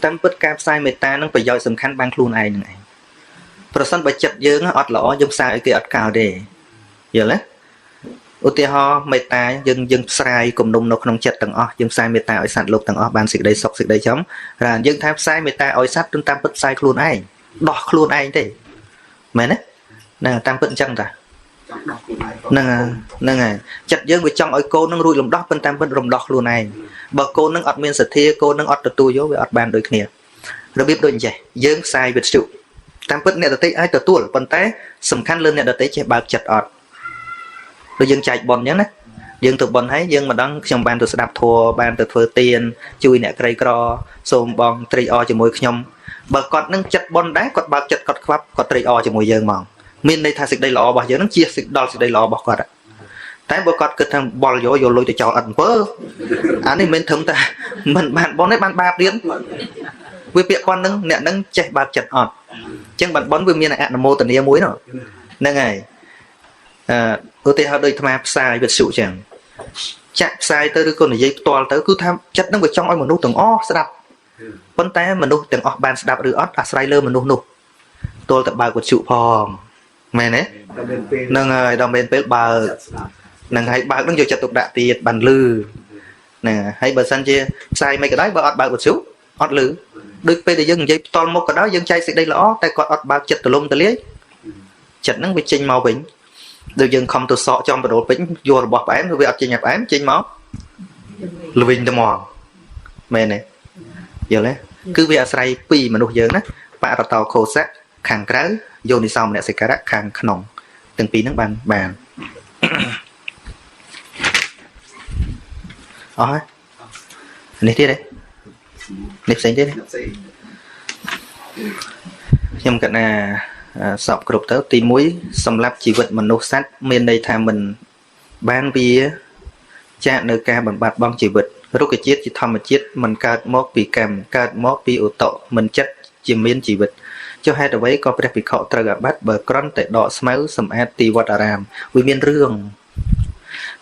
tam bớt cáp sai mệt ta nó phải dòi sầm khăn ban khuôn ai nàyประสานไปจัดเยอะอดหล่อยังสายเกี่ยอดกาวเดย์เยอะเลยอุติฮอเมตตายังสายกลุ่มนุ่มนกน้องจัดต่างอ้อยังสายเมตตาอ้อยสัตว์โลกต่างอ้อบานสิกได้ซอกสิกได้ช้ำร้านยังทับสายเมตตาอ้อยสัตว์จนตามปิดสายครูนไอ้ดอกครูนไอ้เด้ไหมนะนั่งตามปิดจังจ้ะนั่งไงจัดเยอะไปจังอ้อยโกนั่งรุยลมดอกเป็นตามปิดลมดอกครูนไอ้บ่โกนั่งอดเมียนสัตย์เทียโกนั่งอดตัวโยไปอดบานโดยเนี่ยระเบียบโดยใจยังสายเบ็ดสุตามปิดเนี่ยตัวเตะไอ้ตัวปนแต่สำคัญเลยเนี่ยตัวเตะจะบาดจัดอดเรายังใจบอลเนี้ยนะยังตัวบอลให้ยังมาดังขยมบานตัวสดับทัวบานตัวเฟอร์เตียนจุยเนี่ยไกรกรอโซมบองตรีอจมวยขยมบากอดนั่งจัดบอลได้กอดบาดจัดกอดควับกอดตรีอจมวยยังมองมีในทางสิได้หล่อบ่เยอะนั่งเชียสิดอลสิได้หล่อบ่กอดแต่บากอดเกิดทางบอลโยลอยตัวเจ้าอันเพ้ออันนี้มันถึงแต่มันบานบอลได้บานบาเรียนวิเปียกอนนั่งเนี่ยนั่งใจบาดจัดอดจังบอลวิมีในอันโมตันเนียมุ้ยเนาะนั่งไงตัวเตะเขาโดยธรรมะสายเป็นสุจังจับสายtớiคนnày dây toàn tới cứ tham chất nó vào trong ai mà nuốt từng ó đập vấn té mà nuốt từng ó bàn đập được ó Australia mà nuốt tôi tập bài của chịu phòm mày đấy nâng ơi đồng bên bếp bờ nâng hay bài nó vô chặt tục đạ tiệt bàn lư nè hay bờ xanh chia sai mấy cái đấy bờ ó bài của chịu ó lư được bây giờ dân dây toàn một cái đó dân chay sẽ đây là ó tay còn ó bài chặt từ lông từ lấy chặt nó bị chinh màu bình được dân không từ sọ trong bờ đồ bính vô là bọt bám vì ở trên nhà bám trên máu lùi đâm mòn mẹ này giờ đấy cứ việc say pi mà nuôi giờ đó bạn tàu khô sát khang cái vô đi xong này sẽ cái khang khổng từng pi nước bàn ó này thế đấy nếp xanh thế đấy nhưng cái này sọp cột tới tìm muối xâm lấp chỉ vật mình nô sát miền đây tham mình ban bia chạm nơi ca bằng bạt bong chỉ vật rút cái chiết chỉ thầm một chiết mình cắt móc bị kèm cắt móc bị ủ tộ mình chất chỉ miên chỉ vật cho hai đầu ấy có bị khọ trời gặp bắt bờ con tại đọ smell sầm ad tì vật aram vì miên rương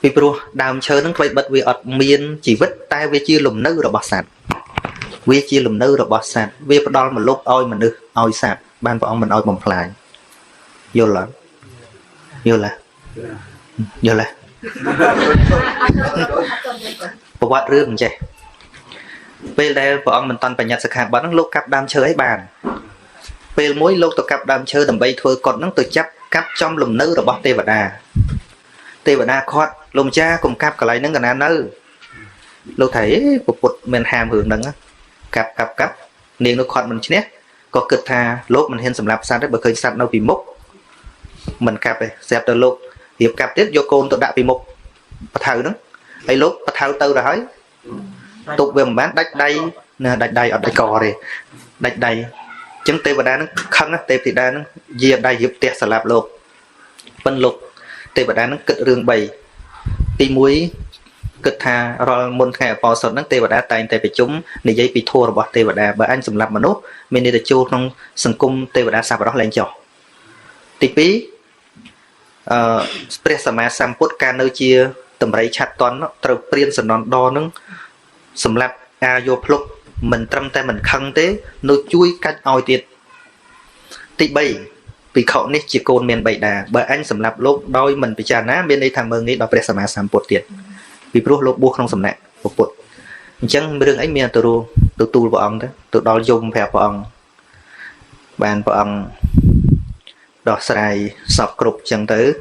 vì pro đàm chơi nó quay bật vì ọt miên chỉ vật tai vì chia lùm nư rồi bọt sạt vì chia lùm nư rồi bọt sạt vì đo một lúc oi mình nư oi sạt ban của ông mình oi bồng lại vô là bộ quạt rương vậy bây giờ của ông mình toàn phải nhặt sạc hạt bắn lúc cặp đam chơi ấy bàn bây mỗi lúc tụi cặp đam chơi tầm bay thôi còn nó tự chấp cặp trong lùm nữ rồi bóc tê và đa khót lùm cha cùng cặp cả lại nó gần nữ lúc thấy bột mình hàm hưởng đắng cặp niềng nó khót mình chứ nhé có cực tha lốp mình hiện sầm lạp sang đấy bởi khơi sạt đâu bị mốc mình cặp này xẹp từ lốp hiệp cặp tiếp vô côn tôi đã bị mốc bắt thầu nữa ấy lốp bắt thầu tư rồi ấy tục về một bán đạch đây ở đây cò này đạch đây chứng tê và đá nó khăn á tê thì đá nó dìa đây hiệp tẹt sạt lạp lốp phân lục tê và đá nó cực đường bầy tí muối cực tha rồi môn khai phò sọt nó tê và đá tay tê phải chúng để dây bị thua rồi bỏ tê và đá bởi anh sầm lạp mà nốt mình đi từ châu trong sừng cung tê và đá sao vào đó lên chỏ tí pí Presama samput can nơi chia tầm rấy chặt toán nó từ priên sần non đo nó sầm lạp vô plug mình trăm tay mình khăng thế nó chui cách oi tiệt tí bay vì khẩu này chỉ côn miền bảy đà bởi anh sầm lạp lúc đôi mình bị chán á bên đây thằng mừng nghĩ đó Presama samput tiệt vì pro lúc buộc không sầm nè buộc chẳng đường ấy miền từ tu vào ông đó từ đó dùng phèo vào ông bàn vào ông đỏ xài sọc cục chẳng tới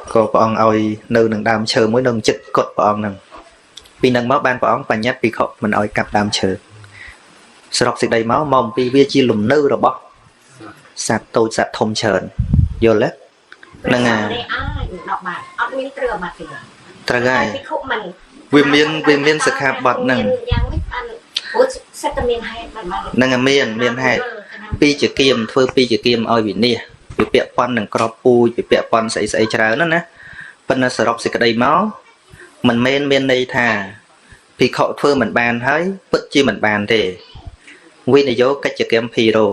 có vào ông ơi nơi đừng đam chờ mỗi lần chích cột vào ông nè vì nâng máu ban vào ông và nhát vì khẩu mình ơi cặp đam chờ sọc xịt đầy máu mong vì bia chi lùm nư rồi bỏ sạt tôi sạt thông trờn vô lết nâng tra gai viêm miên sạc hạt bọt nâng miên hai pi chỉ kiềm phơi pi chỉ kiềm oi bị nia bị bẹt quan nâng crop pui bị bẹt quan sấy trái nó nè phần là sọc xịt đầy máu mình miên đây thà vì khẩu phơi mình bàn thấy bất chi mình bàn thì nguyên này vô cách chỉ kiềm hero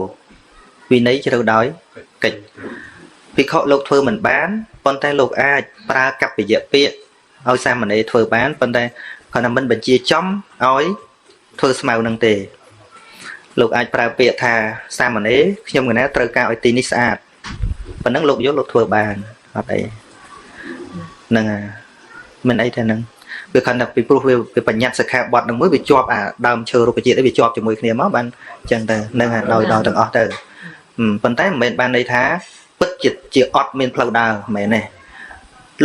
vì nấy cho đâu đói kịch vì khẩu lục phơi mình bán con tay lục ai pra cặp bị dẹp bịa ôi sao mình đây phơi bán con tay còn là mình chia chấm oi phơi màu nâng tề លោកអាចប្រើពាក្យថាសាមណេរខ្ញុំកណាត្រូវការឲ្យទីនេះស្អាតប៉ុណ្ណឹងលោកយកលោកធ្វើបានអត់អីហ្នឹងមិនអីទេហ្នឹងវាខណ្ឌតែពីព្រោះវាបញ្ញត្តិសិក្ខាបទនឹងមួយវាជាប់អាដើមឈើរុក្ខជាតិអីវាជាប់ជាមួយគ្នាមកបានអញ្ចឹងទៅហ្នឹងដោយទាំងអស់ទៅប៉ុន្តែមិនមែនបានន័យថាពិតជាអត់មានផ្លូវដើរមិនមែនទេ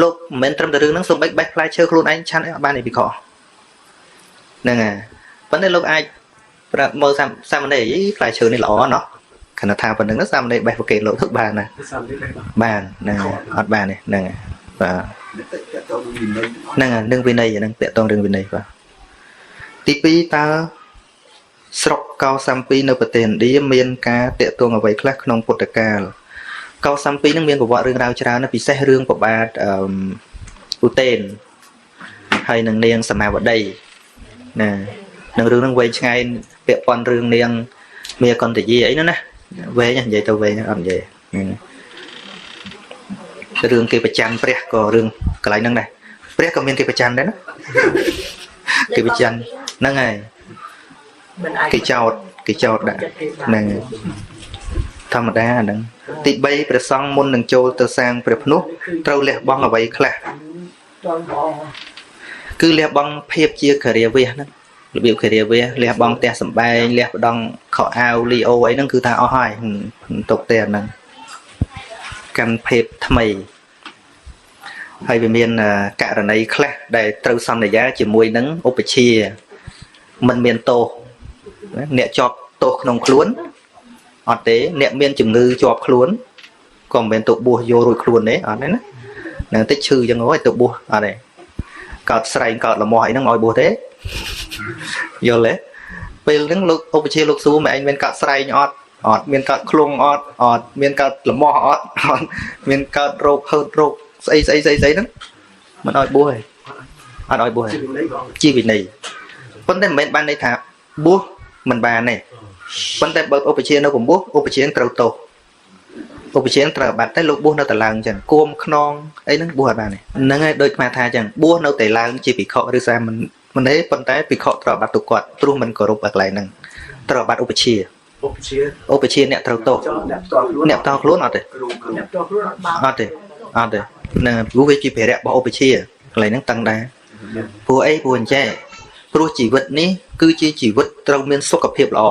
លោកមិនមែនត្រឹមតែរឿងហ្នឹងសូម្បីបេះផ្លែឈើខ្លួនឯងឆាន់អីអត់បានទេពិខហ្នឹងប៉ុន្តែលោកអាចប្រាប់មើលសាមណេរផ្លែឈើនេះល្អណោះខណៈថាប៉ុណ្្នឹងសាមណេរបេះប្រកេតលោកទៅបានណាបានហ្នឹងអត់បានទេហ្នឹងបាទហ្នឹងនឹងវិន័យហ្នឹងតកតងរឿងវិន័យបាទទី2តើស្រុកកោសាំពីនៅប្រទេសឥណ្ឌាមានការតកតងអ្វីខ្លះក្នុងពុទ្ធកាលកោសាំពីនឹងមានប្រវត្តិរឿងរ៉ាវច្រើនពិសេសរឿងប្របាទឧទេនហើយនឹងនាងសមាវតីណានឹងរឿងហ្នឹងវែងឆ្ងាយពាក់ព័ន្ធរឿងនាងមាកន្តយាអីនោះណាវែងនិយាយទៅវែងអត់និយាយរឿងគេប្រច័នព្រះក៏រឿងកន្លែងហ្នឹងដែរព្រះក៏មានគេប្រច័នដែរណាគេប្រច័នហ្នឹងហើយគេចោតដាក់ហ្នឹងធម្មតាហ្នឹងទី3ព្រះសង្ឃមុននឹងចូលទៅសាងព្រះភ្នោះត្រូវលះបង់អ្វីខ្លះគឺលះបង់ភាពជាគរាវាសហ្នឹងរបៀបគរាវាសលះបង់ផ្ទះសម្បែងលះបង់ខោអាវលីអូអីហ្នឹងគឺថាអស់ហើយទុកតែហ្នឹងកាន់ភេទថ្មីហើយវាមានករណីខ្លះដែលត្រូវសន្យាជាមួយនឹងឧបជាមិនមានទោសអ្នកជាប់ទោសក្នុងខ្លួនអត់ទេអ្នកមានជំងឺជាប់ខ្លួនក៏មិនមែនទៅបួសយករួចខ្លួនទេអត់ទេណានឹងតិចឈឺចឹងហ៎ទៅបួសអត់ទេកើតស្រែងកើតលមាស់អីហ្នឹងមកឲ្យបួសទេយល់ទេពេលហ្នឹងលោកឧបជាលោកសួរមកឯងមានកើតស្រែងអត់មានកើតឃ្លុងអត់មានកើតលមាស់អត់មានកើតរោគហឺតរោគស្អីហ្នឹងមិនឲ្យបួសទេអត់ឲ្យបួសទេជាវិន័យប៉ុន្តែមិនមែនបានន័យថាបួសមិនបានទេប៉ុន្តែបើឧបជានៅពំបួសឧបជាត្រូវទោសឧបជាត្រូវបាត់តែលោកបួសនៅតែឡើងអញ្ចឹងគួមខ្នងអីហ្នឹងបួសអត់បានទេហ្នឹងហើយដូចអាថាអញ្ចឹងបួសនៅតែឡើងជាភិក្ខុឬសាមណេរប៉ុន្តែភិក្ខុត្រូវបាត់ទុកគាត់ព្រោះមិនគោរពឲ្យកន្លែងហ្នឹងត្រូវបាត់ឧបជាអ្នកត្រូវទោសអ្នកតខ្លួនអត់ទេអត់ទេហ្នឹងព្រោះវាជាភារៈរបស់ឧបជាកន្លែងហ្នឹងតឹងដែរព្រោះអីព្រោះអញ្ចឹងព្រោះជីវិតនេះគឺជាជីវិតត្រូវមានសុខភាពល្អ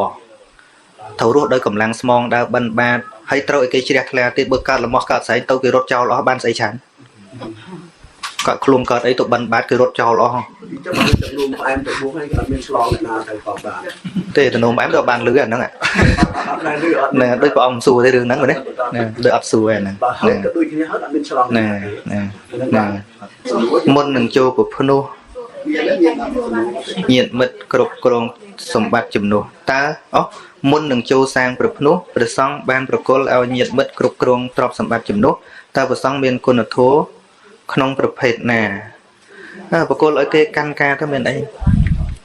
ត្រូវរស់ដោយកម្លាំងស្មងដើរបិណ្ឌបាតហើយត្រូវឲ្យគេជ្រះថ្លាទៀតបើកើតលមាស់កើតស្អែកទៅគេរត់ចោលអស់បានស្អីឆានកើតខ្លួនកើតអីទៅបិណ្ឌបាតគេរត់ចោលអស់ចំនួនផ្អែមទៅបួសហើយក៏មានឆ្លងណាទៅក៏បានទេទំនោរផ្អែមទៅបានលឺអាហ្នឹងណាដូចព្រះអង្គសួរទេរឿងហ្នឹងណាដូចអត់សួរហ្នឹងក៏ដូចគ្នាហើយអត់មានឆ្លងណាមុននឹងចូលប្រភ្នោះញាតិមិត្តគ្រប់គ្រងសម្បត្តិជំនួសតើមុននឹងចូលសាងព្រះភ្នោះព្រះសង្ឃបានប្រគល់ឲ្យញាតិមិត្តគ្រប់គ្រងទ្រព្យសម្បត្តិជំនួសតើព្រះសង្ឃមានគុណធម៌ក្នុងប្រភេទណាប្រគល់ឲ្យគេកាន់ការទៅមានអី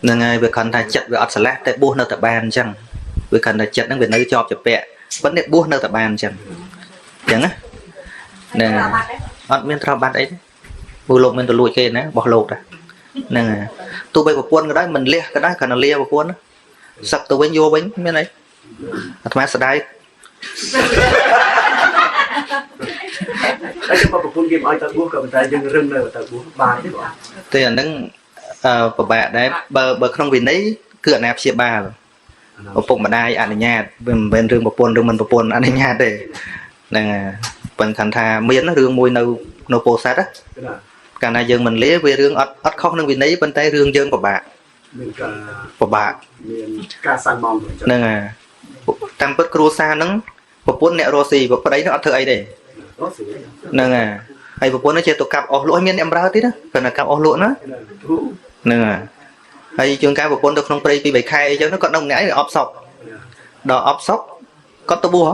ហ្នឹងហើយវាគាត់ថាចិត្តវាអត់ឆ្លាស់តែបួសនៅតែបានអញ្ចឹងវាគាត់ថាចិត្តហ្នឹងវានៅជាប់ជាពាក់ប៉ុន្តែបួសនៅតែបានអញ្ចឹងណាអត់មានត្របាត់អីទេព្រោះលោកមានទៅលួចគេណាបោះលោកតាហ្នឹងហើយទោះបីប្រពន្ធក៏ដោយមិនលះក៏ដោយគ្រាន់តែលាប្រពន្ធសឹកទៅវិញយកវិញមានអីអាត្មាស្ដាយតែបើប្រពន្ធគេឲ្យទៅបួសក៏តែយើងរឹងនៅទៅបួសបានទេបងទេអាហ្នឹងពិបាកដែរបើក្នុងវិន័យគឺអាណាព្យាបាលឪពុកម្ដាយអនុញ្ញាតវាមិនមែនរឿងប្រពន្ធឬមិនប្រពន្ធអនុញ្ញាតទេហ្នឹងហើយប៉ុន្តែថាមានរឿងមួយនៅពោធិ៍សាត់ណាកាលណាយើងមិនលាវារឿងអត់ខុសនឹងវិន័យប៉ុន្តែរឿងយើងពិបាកមានការពិបាកមានការសាំងម៉ងហ្នឹងហើយតាមពិតគ្រួសារហ្នឹងប្រពន្ធអ្នករស់ស៊ីប្តីហ្នឹងអត់ធ្វើអីទេហ្នឹងហើយប្រពន្ធហ្នឹងចេះទៅកាប់អស់លក់ឲ្យមានអ្នកបម្រើទៀតណាគាត់ណាកាប់អស់លក់ណាហ្នឹងហើយជួនកាលប្រពន្ធទៅក្នុងព្រៃ2 3ខែអីចឹងគាត់នៅម្នាក់ឯងអប់សក់ដល់អប់សក់គាត់ទៅបួស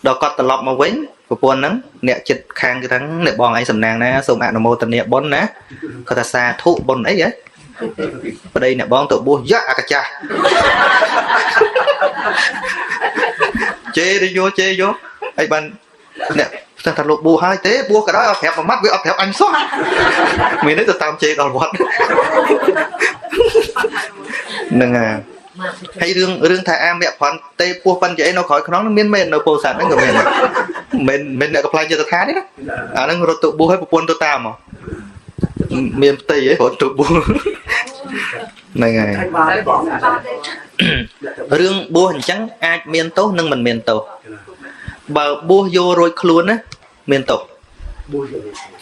ដល់គាត់ត្រឡប់មកវិញប្រពន្ធហ្នឹងអ្នកចិត្តខាងគេថាអ្នកបងឯងសំណាងណាសូមអនុមោទនាបុណ្យណាគាត់ថាសាធុបុណ្យអីហ៎ប្តីអ្នកបងទៅបួសយ៉ាអាកាចាស់ជេរយកអីបានអ្នកថាលោកបួសហើយទេបួសក៏ដោយឲ្យប្រាប់មួយម៉ាត់វាអត់ប្រាប់អញសោះមាននេះទៅតាមជេរដល់វត្តហ្នឹង hay rương thà am mẹ phán tê pua phân vậy nó khỏi nó miên mên nó bồ sản nó người mình lại gặp lại cho ta đấy đó nó rồi tụ bùa hay bùa tôi ta mà miền tây ấy họ tụ bùa này ngày rương bùa hình trắng ai miền tốt nâng mình miền tàu bà bùa vô rồi luôn á miền tàu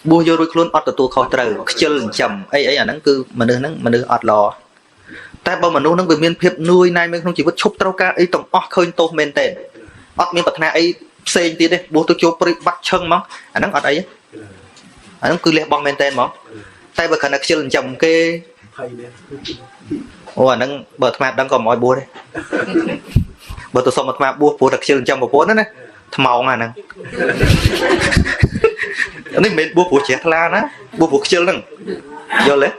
bùa vô rồi luôn ọt tụ khó trời chân chầm ấy à nó cứ mà nương ọt lòแต่บ่មនុស្សនឹងវាមានភាពនឿយណាយមានក្នុងជីវិតឈប់ត្រូវការអីទាំងអស់ឃើញទោសមែនទេអត់មានប្រាថ្នាអីផ្សេងទៀតទេបោះទៅចូលព្រៃបាត់ឈឹងហ្មងអាហ្នឹងអត់អីអាហ្នឹងគឺលះបង់មែនទេហ្មងតែបើគ្រាន់តែខ្ជិលចំគេអូអាហ្នឹងបើអាត្មាដឹងក៏មិនអោយបួសទេបើទៅសុំអាត្មាបួសព្រោះតែខ្ជិលចំប្រពន្ធណាថ្មងអាហ្នឹងនេះមិនមែនបួសព្រោះជ្រះថ្លាណាបួសព្រោះខ្ជិលហ្នឹងយល់ទេ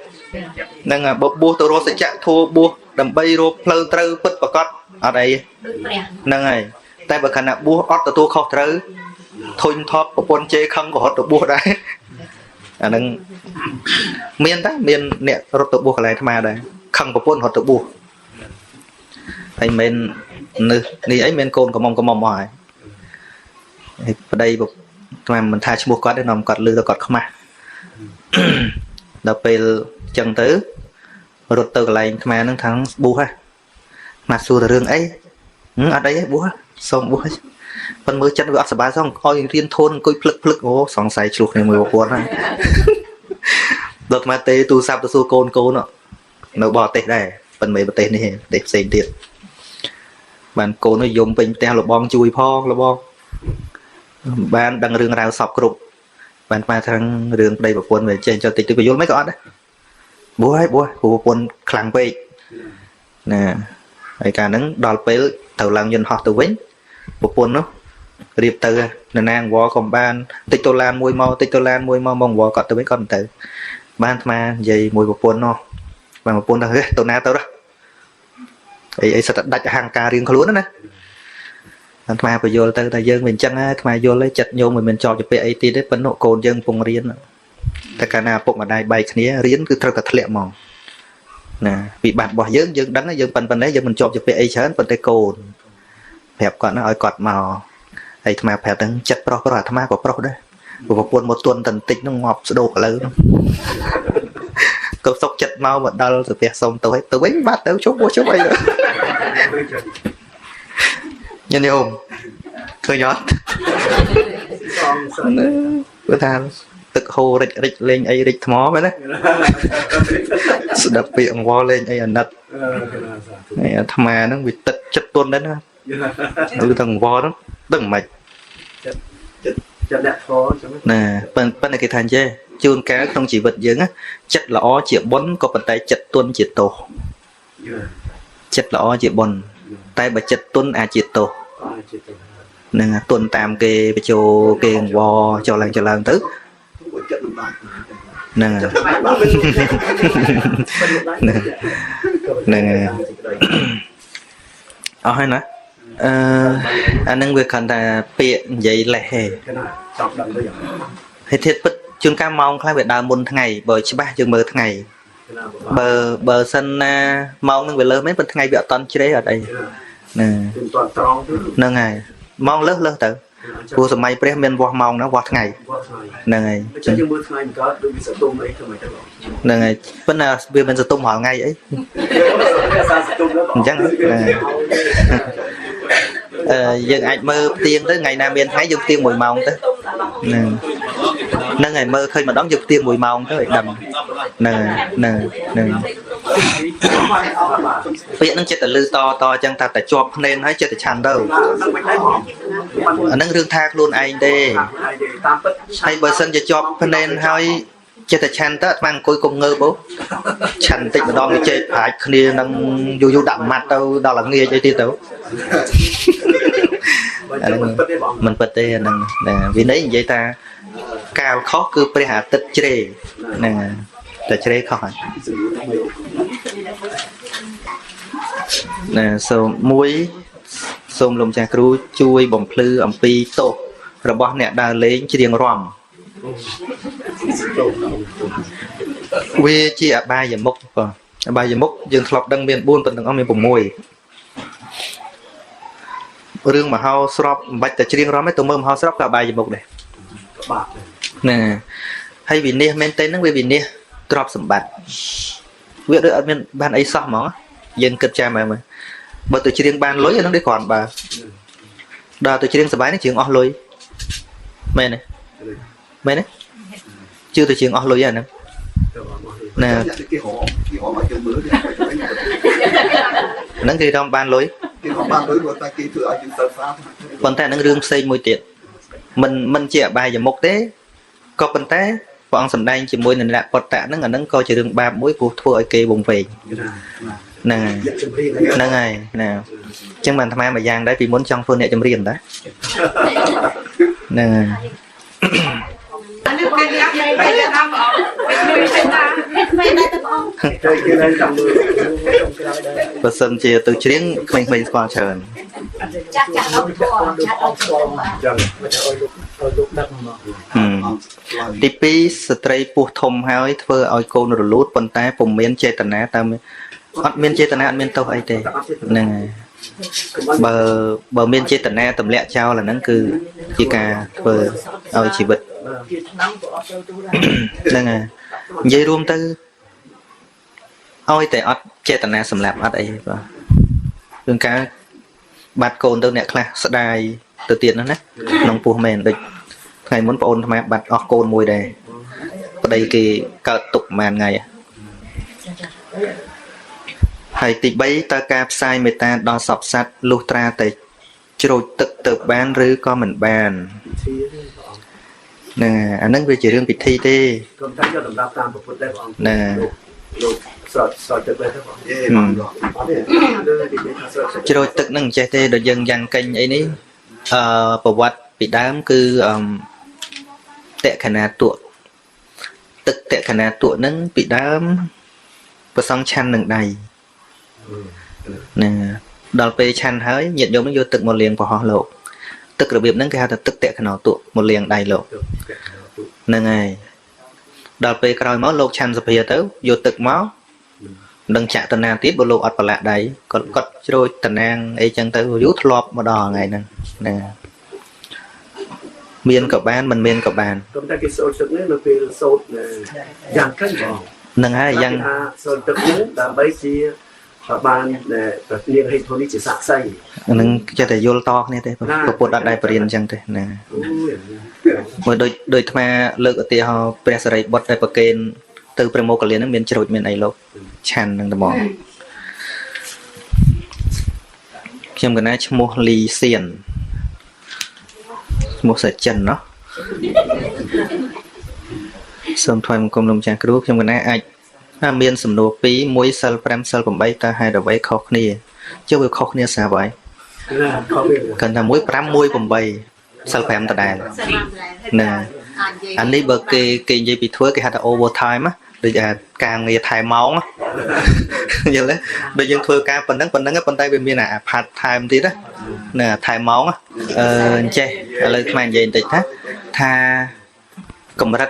នឹងបួសទៅរកសច្ចៈធัวបួសដើម្បីរកផ្លូវត្រូវពិតប្រកបអត់អីហ្នឹងហើយតែបើខណៈបួសអត់ទទួលខុសត្រូវធុញថប់ប្រពន្ធជេរខឹងក៏រត់ទៅបួសដែរអាហ្នឹងមានតែមានអ្នករត់ទៅបួសកន្លែងអាត្មាដែរខឹងប្រពន្ធរត់ទៅបួសហើយមិននេះអីមានកូនកំមុំមកហើយប្តីអាត្មាមិនថាឈ្មោះគាត់ទេនាំគាត់លឺទៅគាត់ខ្មាស់ដល់ពេលចឹងទៅរត់ទៅកន្លែងខ្មែរហ្នឹងថាបួសហ่ะមកសួរទៅរឿងអីអត់អីទេបួសសូមបួសប៉ុន្តែមើលចិត្តវាអត់សុបាយសោះឲ្យរៀនធូនអង្គុយភ្លឹកអូសង្ស័យឆ្លោះគ្នាមួយប្រពន្ធហ្នឹងដល់អាទេទូរស័ព្ទទៅសួរកូននៅបរទេសដែរប៉ុន្តែប្រទេសនេះប្រទេសផ្សេងទៀតបានកូននោះយំពេញផ្ទះលបងជួយផងលបងបានដឹងរឿងរ៉ាវសពគ្រប់បានមកខាងរឿងប្តីប្រពន្ធវាចេញចុះតិចទៅយល់មិនក៏អត់ដែរបួសហើយបួសប្រពន្ធខ្លាំងពេកណាហើយកាលហ្នឹងដល់ពេលទៅឡើងយន្តហោះទៅវិញប្រពន្ធនោះរៀបទៅនៅណាងវល់ក៏បានតិចដុល្លារមួយមកតិចដុល្លារមួយមកវល់គាត់ទៅវិញគាត់មិនទៅបានអាត្មានិយាយមួយប្រពន្ធនោះបានប្រពន្ធថាហេទៅណាទៅđóអីសិតតែដាច់អហង្ការរៀងខ្លួនណាអាត្មាបញ្យល់ទៅតែយើងមិនអញ្ចឹងអាត្មាយល់ទេចិត្តញោមមិនមែនចោលជាពាក្យអីទៀតទេប៉ុន្តែកូនយើងកំពុងរៀនតែកាលណាឪពុកម្ដាយបែកគ្នារៀនគឺត្រូវតែធ្លាក់ហ្មងណាពីបាត់របស់យើងដឹងយើងប៉ុណ្ណេះយើងមិនជាប់ជាពាក្យអីច្រើនប៉ុន្តែកូនប្រាប់គាត់ណាឲ្យគាត់មកហើយអាត្មាប្រាប់ទាំងចិត្តប្រុសអាត្មាក៏ប្រុសដែរប្រពន្ធមកទន់តន្តិចនឹងងាប់ស្ដោកឥឡូវក៏សុកចិត្តមកដល់ទៅផ្ទះសុំទៅវិញបាត់ទៅជប់អីញញោមឃើញអត់គាត់ថាទឹកហូររិចលេងអីរិចថ្មមែនណាស្ដាប់ពាក្យអង្វរលេងអីអាណិតហើយអាត្មាហ្នឹងវាទឹកចិត្តទន់ដែរណាឬទាំងអង្វរហ្នឹងដឹងមិនចិត្តអ្នកធម៌ចឹងណាប៉ុន្តែគេថាអញ្ចេះជួនកាលក្នុងជីវិតយើងចិត្តល្អជាបុណ្យក៏ប៉ុន្តែចិត្តទន់ជាទោសចិត្តល្អជាបុណ្យតែបើចិត្តទន់អាចជាទោសនឹងទន់តាមគេបញ្ចូលគេអង្វរចុះឡើងទៅហ្នឹងអស់ហើយណាអានឹងវាគ្រាន់តែពាក្យនិយាយលេះទេហើយធៀបពិតជួនកាលម៉ោងខ្លះវាដើរមុនថ្ងៃបើច្បាស់យើងមើលថ្ងៃបើសិនណាម៉ោងនឹងវាលើសមែនប៉ុន្តែថ្ងៃវាអត់តន់ជ្រេអត់អីហ្នឹងហើយម៉ោងលើសទៅព្រោះសម័យព្រះមានវាស់ម៉ោងណាវាស់ថ្ងៃហ្នឹងហើយចឹងយើងមើលថ្ងៃកើតដូចវាសតុំអីទៅមិនទៅហ្នឹងហើយប៉ុន្តែវាមិនសតុំរាល់ថ្ងៃអីអញ្ចឹងយើងអាចមើលផ្ទៀងទៅថ្ងៃណាមានថ្ងៃយើងផ្ទៀង1ម៉ោងទៅហ្នឹងហើយមើលឃើញម្ដងយើងផ្ទៀង1ម៉ោងទៅឲ្យដឹងហ្នឹងពាក្យហ្នឹងចិត្តតែលឺតអញ្ចឹងតែជាប់ភ្នែនហើយចិត្តតែឆាន់ទៅអាហ្នឹងរឿងថាខ្លួនឯងទេហើយបើសិនជាជាប់ភ្នែនហើយចិត្តតែឆាន់ទៅអាត្មាអង្គុយគុំងើបឆាន់តិចម្ដងវាជែកប្រាជ្ញគ្នានឹងយូរដាក់ម៉ាត់ទៅដល់ល្ងាចអីទៀតទៅអាហ្នឹងមិនពិតទេអាហ្នឹងវិន័យនិយាយថាកាលខុសគឺព្រះអាទិត្យជ្រេហ្នឹងតែជ្រេខុសហើយណាសូមលោកចាស់គ្រូជួយបំភ្លឺអំពីទោសរបស់អ្នកដើរលេងច្រៀងរាំវាជាអបាយមុខ បាយមុខយើងធ្លាប់ដឹងមាន4ប៉ុន្តែអស់មាន6រឿងមហោស្រពមិនបាច់តែច្រៀងរំទេទៅមើលមហោស្រពក៏បាយមុខដែរ បាទ ហ្នឹងហើយវិនិច្ឆ័យមែនទេហ្នឹងវាវិនិច្ឆ័យទ្រព្យសម្បត្តិវាដូចអត់មានបានអីសោះហ្មងយើងគិតចាំមើលបើទៅច្រៀងបានលុយអាហ្នឹងដូចគ្រាន់បើដល់ទៅច្រៀងសប្បាយនេះច្រៀងអស់លុយមែនទេមែនទេជឿទៅច្រៀងអស់លុយអាហ្នឹងណាហ្នឹងគេរំបានលុយគេរំបានលុយគាត់តែគេធ្វើឲ្យយើងទៅស្អាតប៉ុន្តែហ្នឹងរឿងផ្សេងមួយទៀតមិនជាអបាយមុខទេក៏ប៉ុន្តែព្រះអង្គសម្ដែងជាមួយនឹងអ្នកបតៈហ្នឹងអាហ្នឹងក៏ជារឿងបាបមួយព្រោះធ្វើឲ្យគេវង្វេងហ្នឹងហើយណាអញ្ចឹងបានអាត្មាមួយយ៉ាងដែរពីមុនចង់ធ្វើអ្នកចម្រៀងដែរហ្នឹងហើយអានេះគេដាក់តែតាមបងពេលដែរទៅបងគេឡើងចាំមើល បើសិនជាទៅច្រៀងក្មេងៗស្គាល់ច្រើន ចាក់អត់ស្គាល់ចាក់អត់ស្គាល់ ចឹងមិនឲ្យលោកដឹកមក ទី2ស្ត្រីពោះធំហើយធ្វើឲ្យកូនរលូតប៉ុន្តែពុំមានចេតនាតាមអត់មានចេតនាអត់មានទោសអីទេហ្នឹងហើយបើមានចេតនាទម្លាក់ចោលអាហ្នឹងគឺជាការធ្វើឲ្យជីវិតហ្នឹងហើយនិយាយរួមទៅឲ្យតែអត់ចេតនាសម្លាប់អត់អីបាទរឿងការបាត់កូនទៅអ្នកខ្លះស្ដាយទៅទៀតហ្នឹងណាក្នុងពោះមែនដូចថ្ងៃមុនបងអូនអាត្មាបាត់អស់កូនមួយដែរប្តីគេកើតទុកប្រហែលថ្ងៃហើយទី3តើការផ្សាយមេត្តាដល់សពសត្វលុះត្រាតែជ្រោចទឹកទៅបានឬក៏មិនបានណាអាហ្នឹងវាជារឿងពិធីទេគាត់តែយកតម្រាប់តាមពុទ្ធដែរបងណាលោកស្រោចទឹកដែរបងជ្រោចទឹកហ្នឹងចេះទេដូចយើងយ៉ាងកេញអីនេះប្រវត្តិពីដើមគឺតក្ខណាតុទឹកតក្ខណាតុហ្នឹងពីដើមប្រសងឆាន់នឹងដៃណាដល់ពេលឆាន់ហើយញាតិញោមនឹងយកទឹកមកលាងប្រហោះលោកទឹករបៀបហ្នឹងគេហៅថាទឹកតក្ខណាតុមកលាងដៃលោកហ្នឹងហើយដល់ពេលក្រោយមកលោកឆាន់សភាទៅយកទឹកមកនឹងចាក់តាណាទៀតបើលោកអត់ប្រឡាក់ដៃគាត់ជ្រោចតាណាងអីចឹងទៅយូរធ្លាប់មកដល់ថ្ងៃហ្នឹងណាមានក៏បានមិនមានក៏បានគាត់តែគេសូត្រទឹកនេះនៅពេលសូត្រយ៉ាងកិនបងហ្នឹងហើយយ៉ាងសូត្រទឹកនេះដើម្បីជាបានប្រធានហេតុផលនេះជាស័ក្តិសិទ្ធិហ្នឹងចេះតែយល់តគ្នាទេពុទ្ធអត់ដែរបរៀនអញ្ចឹងទេណាមើលដូចអាត្មាលើកឧទាហរណ៍ព្រះសិរីបុត្រដែលប្រគេនទៅព្រះមោគលានហ្នឹងមានជ្រោចមានអីលោកឆាន់ហ្នឹងត្មងខ្ញុំកណាឈ្មោះលីសៀនឈ្មោះសាចិនเนาะសូមថ្លែងបង្គំលោកចាស់គ្រូខ្ញុំកណាអាចមានសំណួរ2មួយសិល5សិល8តើហេតុអ្វីខុសគ្នាចុះវាខុសគ្នាស្រាប់ហើយកាន់តែមួយ5មួយ8សិល5ដដែលណាអានេះបើគេនិយាយពីធ្វើគេហៅថា over time ណាដូចការងារថែម៉ោងយល់ទេដូចយើងធ្វើការប៉ុណ្ណឹងប៉ុន្តែវាមានអា part time ទៀតណាថែម៉ោងអញ្ចេះឥឡូវខ្មែរនិយាយបន្តិចថាកម្រិត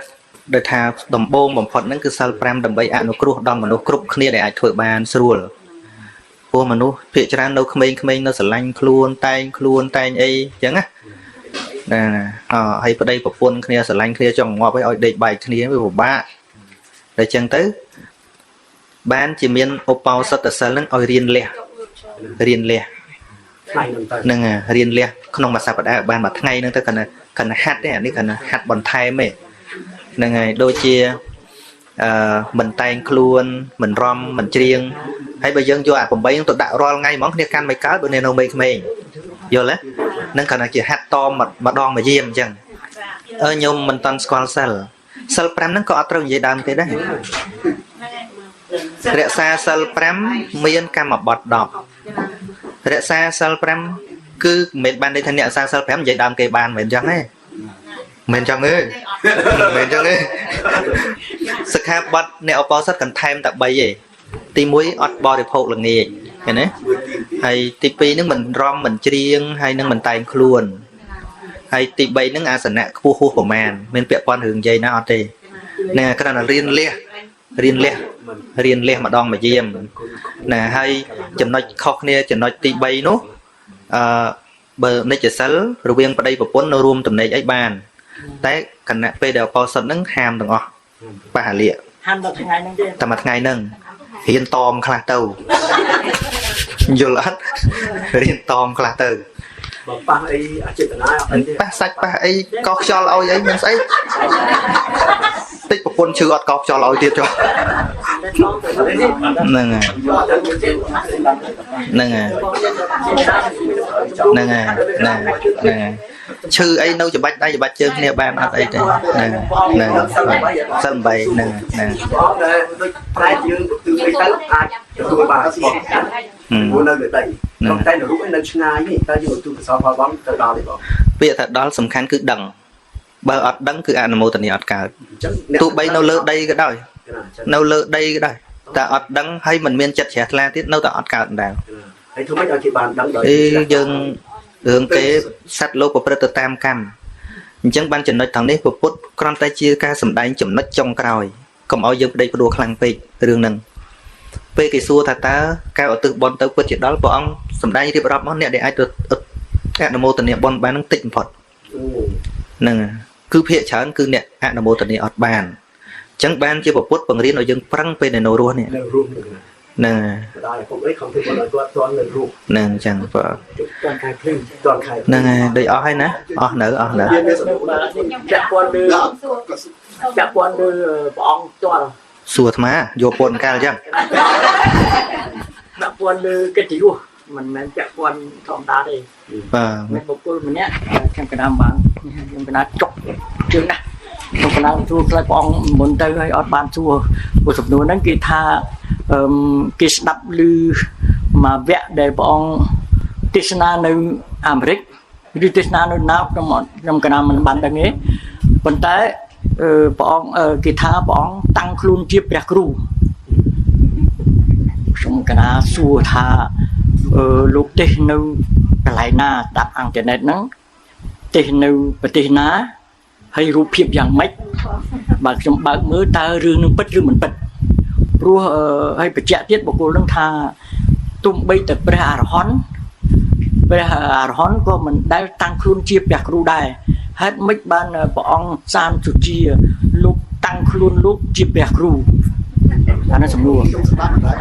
ដោយថាដំបូងបំផុតហ្នឹងគឺសិល5ដើម្បីអនុគ្រោះដល់មនុស្សគ្រប់គ្នាដែលអាចធ្វើបានស្រួលព្រោះមនុស្សភាគច្រើននៅក្មេងៗនៅស្រឡាញ់ខ្លួនតែងអីអញ្ចឹងណាហើយប្តីប្រពន្ធគ្នាស្រឡាញ់គ្នាចង់ងាប់ឲ្យដេកបែកគ្នាវាពិបាកតែអញ្ចឹងទៅបានជាមានឧបោសថសិលហ្នឹងឲ្យរៀនលះហ្នឹងរៀនលះក្នុងមួយសប្តាហ៍បានមួយថ្ងៃហ្នឹងទៅគាត់ហាត់ទេអានេះគាត់ហាត់បន្ថែមទេហ្នឹងហើយដូចជាមិនតែងខ្លួនមិនរំមិនច្រៀងហើយបើយើងយកអា8ហ្នឹងទៅដាក់រាល់ថ្ងៃហ្មងគ្នាកាន់មិនកើតបើនៅមេក្មេងយល់ទេហ្នឹងគាត់ថាជាហាត់តម្ដងមួយយាមអញ្ចឹងញោមមិនតន់ស្គាល់សិល5ហ្នឹងក៏អត់ត្រូវនិយាយដើមទេដែររក្សាសិល5មានកម្មបត្តិ10រក្សាសិល5គឺមិនបានន័យថាអ្នករក្សាសិល5និយាយដើមគេបានមិនអញ្ចឹងទេមិនអញ្ចឹងទេសិក្ខាបទអ្នកឧបោសថកន្ថែមតែ3ទេទី1អត់បរិភោគល្ងាចឃើញទេហើយទី2ហ្នឹងមិនរំមិនច្រៀងហើយនឹងមិនតែងខ្លួនហើយទី3ហ្នឹងអាសនៈខ្ពស់ហួសប្រមាណមានពាក់ព័ន្ធរឿងនិយាយណាអត់ទេណាគ្រាន់តែរៀនលះ រៀនលះម្ដងមួយយាមណាហើយចំណុចខុសគ្នាចំណុចទី3នោះបើនិច្ចសិលរវាងប្តីប្រពន្ធនៅរួមតំណែងអីបានតែគណៈពេលដែលបោសិតហ្នឹងហាមទាំងអស់បហាលៈហាមដល់ថ្ងៃហ្នឹងទេតែមួយថ្ងៃហ្នឹងរៀនតមខ្លះទៅយល់អត់រៀនតមខ្លះទៅបើប៉ះអីអចេតនាអីទេប៉ះសាច់ប៉ះអីកោខ្យល់ឲ្យអីមិនស្អីតិចប្រពន្ធឈឺអត់កោខ្យល់ឲ្យទៀតចុះហ្នឹងហើយឈឺអីនៅច្បាច់ដៃច្បាច់ជើងគ្នាបានអត់អីទេហ្នឹងសិល8ហ្នឹងដូចប្រែយើងគឺទៅអាចទទួលបានស្បព្រោះនៅលើដីតែនៅរូបនៅឆ្ងាយនេះតែយើងទូកសលផលបងទៅដល់ទេបងពាក្យថាដល់សំខាន់គឺដឹងបើអត់ដឹងគឺអនុមោទនាអត់កើតទោះបីនៅលើដីក៏ដោយនៅលើដីក៏ដោយតែអត់ដឹងហើយមិនមានចិត្តជ្រះថ្លាទៀតនៅតែអត់កើតដែរហើយធ្វើម៉េចឲ្យគេបានដឹងដោយយើងរឿងគេសត្វលោកប្រព្រឹត្តទៅតាមកម្មអញ្ចឹងបានចំណុចខាងនេះពុទ្ធគ្រាន់តែជាការសម្ដែងចំណុចចុងក្រោយកុំឲ្យយើងប្តេជ្ញាផ្ដួលខ្លាំងពេករឿងហ្នឹងពេលគេសួរថាតើការឧទ្ទិសបុណ្យទៅពិតជាដល់ព្រះអង្គសម្ដែងរៀបរាប់មកអ្នកដែលអាចទៅអនុមោទនាបុណ្យបាននឹងតិចបំផុតហ្នឹងគឺភាគច្រើនគឺអ្នកអនុមោទនាអត់បានអញ្ចឹងបានជាពុទ្ធបង្រៀនឲ្យយើងប្រឹងពេលនៅរស់នេះហ្នឹងដល់ពុកអីខំធ្វើឲ្យគាត់ទាន់នៅរូបហ្នឹងអញ្ចឹងបើទាន់ខែភ្លឺទាន់ខែហ្នឹងហើយដូចអស់ហើយណាអស់នៅចាក់ព័ន្ធលើព្រះអង្គទាល់សួរអាត្មាយកពន្ធកាលអញ្ចឹងដាក់ព័ន្ធលើកិត្តិយសមិនមែនចាក់ព័ន្ធធម្មតាទេមានបុគ្គលម្នាក់ខ្ញុំកណ្ដាលបានខ្ញុំកណ្ដាលចុកជើងណាខ្ញុំកណ្ដាលសួរផ្លែព្រះអង្គមុនទៅឲ្យអត់បានសួរព្រោះសំណួរហ្នឹងគេថាគេស្ដាប់ឮមកវគ្គដែលព្រះអង្គទេសនានៅអាមេរិកឬទេសនានៅណាខ្ញុំកណ្ដាលមិនបានដឹងទេប៉ុន្តែព្រះអង្គគេថាព្រះអង្គតាំងខ្លួនជាព្រះគ្រូខ្ញុំកណ្ដាលសួរថាលោកទេសនៅកន្លែងណាស្ដាប់អ៊ីនធឺណិតហ្នឹងទេសនៅប្រទេសណាហើយរូបភាពយ៉ាងម៉េចបើខ្ញុំបើកមើលតើរឿងនឹងពិតឬមិនពិតព្រោះហើយបញ្ជាក់ទៀតបុគ្គលនឹងថាទុំបីតែព្រះអរហន្តក៏មិនដែលតាំងខ្លួនជាព្រះគ្រូដែរហេតុម៉េចបានព្រះអង្គសានសុជាលោកតាំងខ្លួនលោកជាព្រះគ្រូអានោះសំណួរ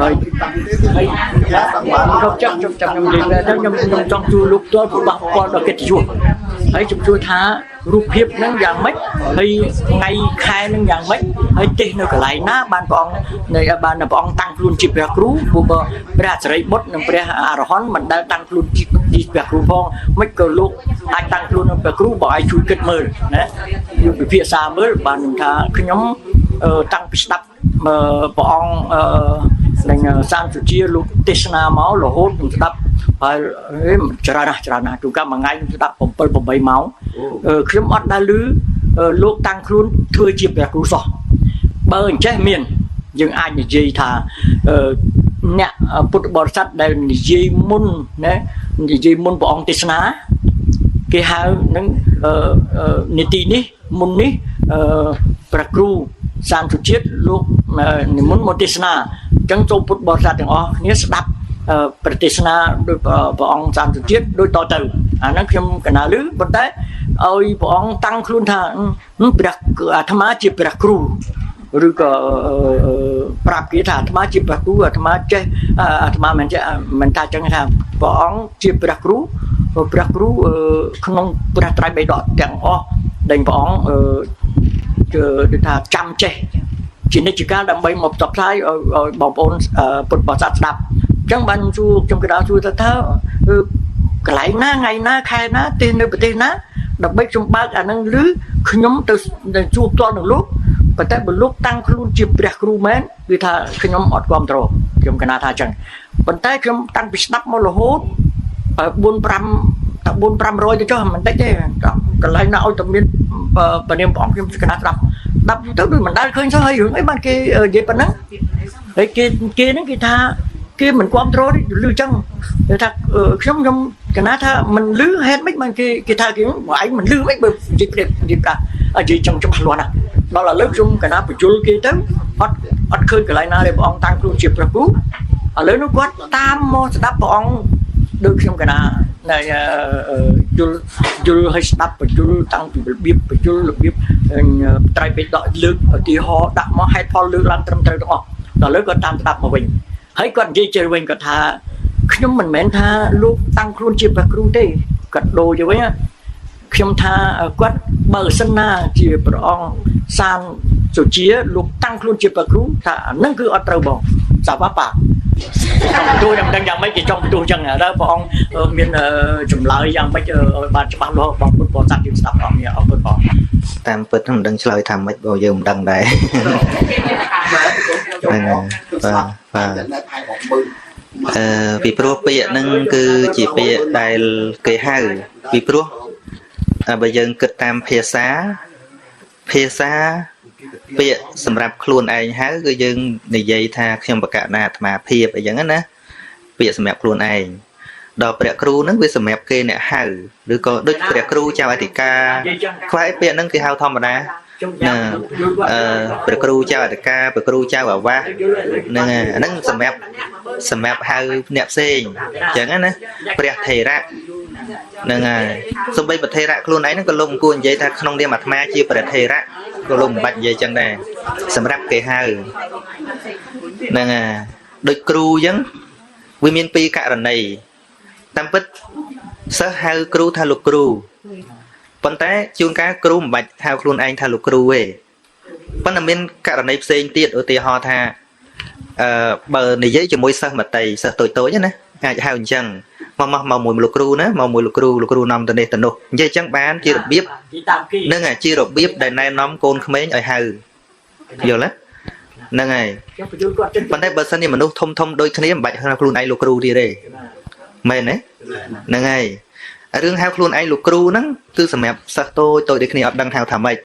ហើយខ្ញុំចាប់ខ្ញុំនិយាយថាខ្ញុំចង់ជួលោកទាល់ព្រោះបាក់ពាល់ដល់កិត្តិយសហើយខ្ញុំជួថារូបភាពហ្នឹងយ៉ាងម៉េចហើយថ្ងៃខែហ្នឹងយ៉ាងម៉េចហើយទេសនៅកន្លែងណាបានព្រះអង្គនៅបានព្រះអង្គតាំងខ្លួនជាព្រះគ្រូព្រោះបើព្រះអសិរីបុត្រនិងព្រះអរហន្តមិនដែលតាំងខ្លួនជាព្រះគ្រូផងមិនក៏លោកអាចតាំងខ្លួននឹងព្រះគ្រូបើឲ្យជួយគិតមើលណាយកពិភាក្សាមើលបានថាខ្ញុំតាំងពីស្ដាប់ព្រះអង្គនឹងសានសុជាលោកទេសនាមករហូតខ្ញុំស្ដាប់ហើយច្រើនណាស់ទូកម្មមួយថ្ងៃខ្ញុំស្ដាប់7 8ម៉ោងខ្ញុំអត់ដែលឮលោកតាំងខ្លួនធ្វើជាព្រះគ្រូសោះបើអញ្ចេះមានយើងអាចនិយាយថាអ្នកពុទ្ធបរិស័ទដែលនិយាយមុនណានិយាយមុនព្រះអង្គទេសនាគេហៅនឹងនីតិនេះមុននេះព្រះគ្រូសានសុជាតិលោកនិមន្តមកទេសនាអញ្ចឹងចូលពុទ្ធបរិស័ទទាំងអស់គ្នាស្ដាប់ប្រទេសនាដោយព្រះអង្គសានសុជាតិដូចតទៅអាហ្នឹងខ្ញុំកណាលឺប៉ុន្តែឲ្យព្រះអង្គតាំងខ្លួនថាព្រះអាត្មាជាព្រះគ្រូឬក៏ប្រាប់គេថាអាត្មាជាព្រះគ្រូអាត្មាចេះអាត្មាមិនថាចឹងថាព្រះអង្គជាព្រះគ្រូក្នុងព្រះត្រៃបិដកទាំងអស់ដែលព្រះអង្គគឺថាចាំចេះជានិច្ចកាលដើម្បីមកផ្សព្វផ្សាយឲ្យបងប្អូនពុទ្ធបរិស័ទស្ដាប់អញ្ចឹងបានខ្ញុំក៏ដល់សួរថាកន្លែងណាថ្ងៃណាខែណាទេសនៅប្រទេសណាដើម្បីខ្ញុំបើកអានឹងឬខ្ញុំទៅជួបផ្ទាល់នឹងលោកប៉ុន្តែបើលោកតាំងខ្លួនជាព្រះគ្រូមែនគឺថាខ្ញុំអត់គ្រប់គ្រងខ្ញុំកណាថាអញ្ចឹងប៉ុន្តែខ្ញុំតាំងពីស្ដាប់មករហូត4-500ទៅចុះមិនតិចទេកន្លែងណាឲ្យតែមានព្រះនាមព្រះអង្គខ្ញុំកណាស្ដាប់ទៅដូចមិនដែលឃើញសោះហើយរឿងអីបានគេនិយាយប៉ុណ្ណឹងហើយគេហ្នឹងគេថាគេមិនគ្រប់គ្រងទេលឺចឹងគេថាខ្ញុំកណាថាមិនលឺហេតុម៉េចបានគេថាគេបើឯងមិនលឺម៉េចបើនិយាយប្រាប់និយាយចឹងច្បាស់លាស់ណាស់ដល់ឥឡូវខ្ញុំកណាបញ្ជុលគេទៅអត់ អត់ឃើញកន្លែងណាដែលព្រះអង្គតាំងខ្លួនជាព្រះគ្រូឥឡូវនោះគាត់តាមមកស្ដាប់ព្រះអង្គដូចខ្ញុំកណានៅយល់ឲ្យស្ដាប់បញ្យល់តាំងពីរបៀបបញ្យល់របៀបត្រៃបិដកលើកឧទាហរណ៍ដាក់មកហេតុផលលើកឡើងត្រឹមត្រូវទាំងអស់ដល់ឥឡូវគាត់តាមស្ដាប់មកវិញហើយគាត់និយាយជិះវិញគាត់ថាខ្ញុំមិនមែនថាលោកតាំងខ្លួនជាព្រះគ្រូទេគាត់ដូរទៅវិញខ្ញុំថាគាត់បើសិនណាជាព្រះអង្គសានសុជាលោកតាំងខ្លួនជាព្រះគ្រូថាអានឹងគឺអត់ត្រូវបងសាវ៉ាប៉ាទូយ៉ាងដឹងយ៉ាងម៉េចគេចង់ទូចឹងតើព្រះអង្គមានចម្លើយយ៉ាងម៉េចឲ្យបានច្បាស់លាស់បងពុទ្ធបរិស័ទយើងស្ដាប់អង្គនេះអរគុណបងតាមពិតមិនដឹងឆ្លើយថាម៉េចបើយើងមិនដឹងដែរពីព្រោះពាក្យហ្នឹងគឺជាពាក្យដែលគេហៅពីព្រោះបើយើងគិតតាមភាសាពាក្យសម្រាប់ខ្លួនឯងហៅគឺយើងនិយាយថាខ្ញុំបកណាអាត្មាភាពអីចឹងណាពាក្យសម្រាប់ខ្លួនឯងដល់ព្រះគ្រូហ្នឹងវាសម្រាប់គេអ្នកហៅឬក៏ដូចព្រះគ្រូចៅអធិការខ្វែពាក្យហ្នឹងគេហៅធម្មតាព្រះគ្រូចៅអធិការព្រះគ្រូចៅអាវាសហ្នឹងអាហ្នឹងសម្រាប់ហៅអ្នកផ្សេងអញ្ចឹងណាព្រះថេរៈហ្នឹងហើយសូម្បីព្រះថេរៈខ្លួនឯងហ្នឹងក៏លោកអង្គនិយាយថាក្នុងនាមអាត្មាជាព្រះថេរៈក៏លោកមិនបាច់និយាយចឹងដែរសម្រាប់គេហៅហ្នឹងហើយដូចគ្រូអញ្ចឹងវាមានពីរករណីតាមពិតសិស្សហៅគ្រូថាលោកគ្រូប៉ុន្តែជួនកាលគ្រូមិនបាច់ហៅខ្លួនឯងថាលោកគ្រូទេប៉ុន្តែមានករណីផ្សេងទៀតឧទាហរណ៍ថាបើនិយាយជាមួយសិស្សមត្តេយសិស្សតូចៗណាអាចហៅអញ្ចឹងមកមួយលោកគ្រូណាមកមួយលោកគ្រូនាំទៅនេះទៅនោះនិយាយអញ្ចឹងបានជារបៀបនឹងជារបៀបដែលណែនាំកូនក្មេងឲ្យហៅយល់ទេហ្នឹងហើយប៉ុន្តែបើសិនជាមនុស្សធំដូចគ្នាមិនបាច់ហៅខ្លួនឯងលោកគ្រូទៀតទេមែនទេហ្នឹងហើយរឿងហៅខ្លួនឯងលោកគ្រូហ្នឹងគឺសម្រាប់សិស្សតូចដូចគ្នាអត់ដឹងហៅថាម៉េច